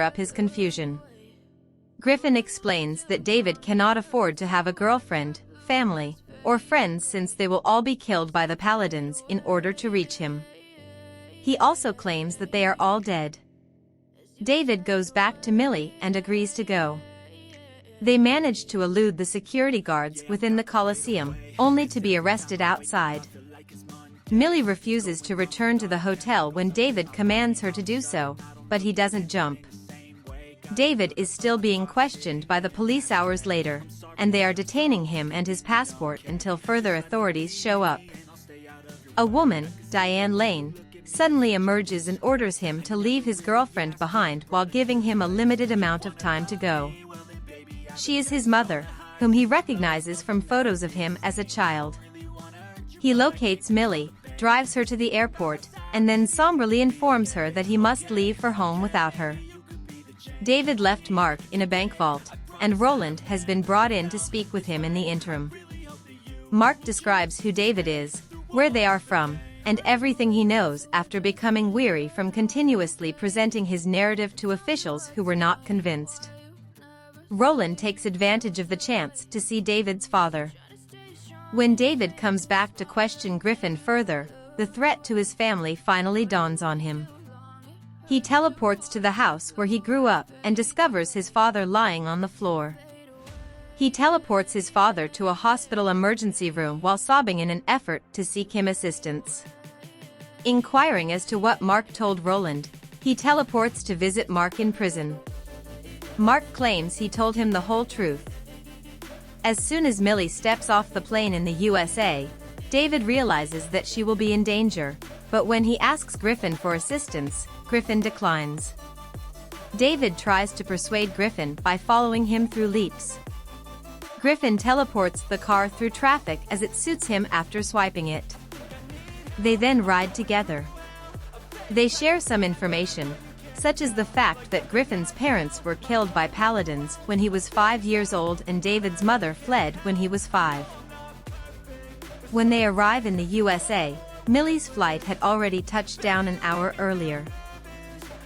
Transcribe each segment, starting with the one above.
up his confusion. Griffin explains that David cannot afford to have a girlfriend, family, or friends since they will all be killed by the paladins in order to reach him. He also claims that they are all dead. David goes back to Millie and agrees to go. They manage to elude the security guards within the Colosseum, only to be arrested outside. Millie refuses to return to the hotel when David commands her to do so, but he doesn't jump. David is still being questioned by the police hours later, and they are detaining him and his passport until further authorities show up. A woman, Diane Lane, suddenly emerges and orders him to leave his girlfriend behind while giving him a limited amount of time to go. She is his mother, whom he recognizes from photos of him as a child. He locates Millie, drives her to the airport, and then somberly informs her that he must leave for home without her. David left Mark in a bank vault, and Roland has been brought in to speak with him in the interim. Mark describes who David is, where they are from, and everything he knows after becoming weary from continuously presenting his narrative to officials who were not convinced. Roland takes advantage of the chance to see David's father. When David comes back to question Griffin further, the threat to his family finally dawns on him. He teleports to the house where he grew up and discovers his father lying on the floor. He teleports his father to a hospital emergency room while sobbing in an effort to seek him assistance. Inquiring as to what Mark told Roland, he teleports to visit Mark in prison. Mark claims he told him the whole truth. As soon as Millie steps off the plane in the USA, David realizes that she will be in danger, but when he asks Griffin for assistance, Griffin declines. David tries to persuade Griffin by following him through leaps. Griffin teleports the car through traffic as it suits him after swiping it. They then ride together. They share some information, such as the fact that Griffin's parents were killed by paladins when he was 5 years old and David's mother fled when he was 5. When they arrive in the USA, Millie's flight had already touched down an hour earlier.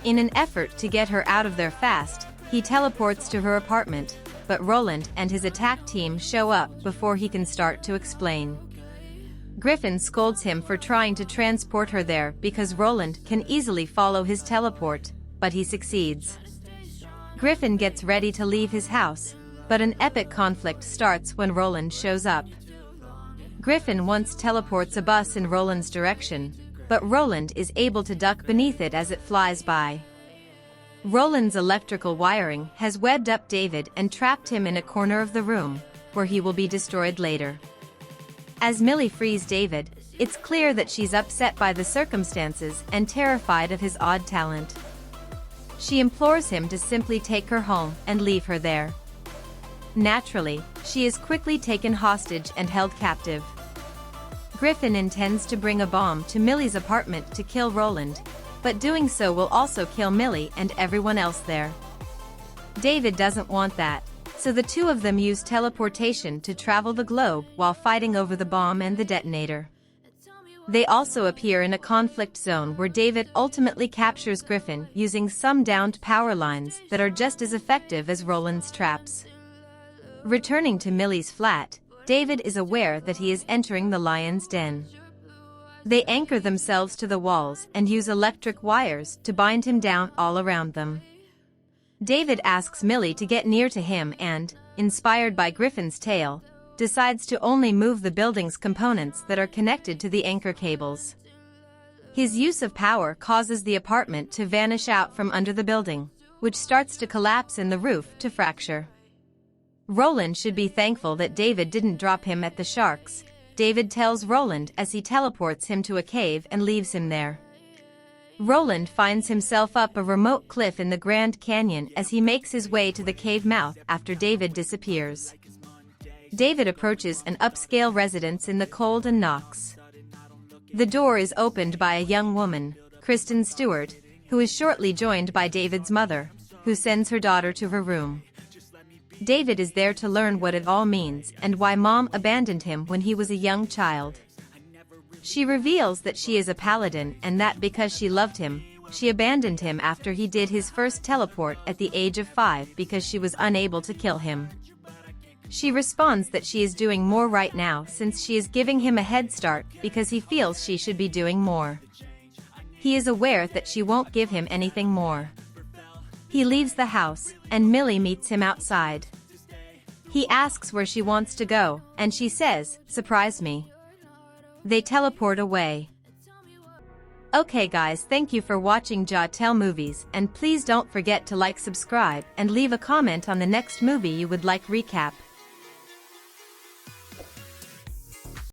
In an effort to get her out of there fast, he teleports to her apartment, but Roland and his attack team show up before he can start to explain. Griffin scolds him for trying to transport her there because Roland can easily follow his teleport, but he succeeds. Griffin gets ready to leave his house, but an epic conflict starts when Roland shows up. Griffin once teleports a bus in Roland's direction, but Roland is able to duck beneath it as it flies by. Roland's electrical wiring has webbed up David and trapped him in a corner of the room, where he will be destroyed later. As Millie frees David, it's clear that she's upset by the circumstances and terrified of his odd talent. She implores him to simply take her home and leave her there. Naturally, she is quickly taken hostage and held captive. Griffin intends to bring a bomb to Millie's apartment to kill Roland, but doing so will also kill Millie and everyone else there. David doesn't want that, so the two of them use teleportation to travel the globe while fighting over the bomb and the detonator. They also appear in a conflict zone where David ultimately captures Griffin using some downed power lines that are just as effective as Roland's traps. Returning to Millie's flat, David is aware that he is entering the lion's den. They anchor themselves to the walls and use electric wires to bind him down all around them. David asks Millie to get near to him and, inspired by Griffin's tale, decides to only move the building's components that are connected to the anchor cables. His use of power causes the apartment to vanish out from under the building, which starts to collapse and the roof to fracture. Roland should be thankful that David didn't drop him at the sharks, David tells Roland as he teleports him to a cave and leaves him there. Roland finds himself up a remote cliff in the Grand Canyon as he makes his way to the cave mouth after David disappears. David approaches an upscale residence in the cold and knocks. The door is opened by a young woman, Christensen, who is shortly joined by David's mother, who sends her daughter to her room. David is there to learn what it all means and why Mom abandoned him when he was a young child. She reveals that she is a paladin and that because she loved him, she abandoned him after he did his first teleport at the age of 5 because she was unable to kill him. She responds that she is doing more right now since she is giving him a head start because he feels she should be doing more. He is aware that she won't give him anything more. He leaves the house, and Millie meets him outside. He asks where she wants to go, and she says, "Surprise me." They teleport away. Okay guys, thank you for watching Jahtell movies, and please don't forget to like, subscribe, and leave a comment on the next movie you would like recap.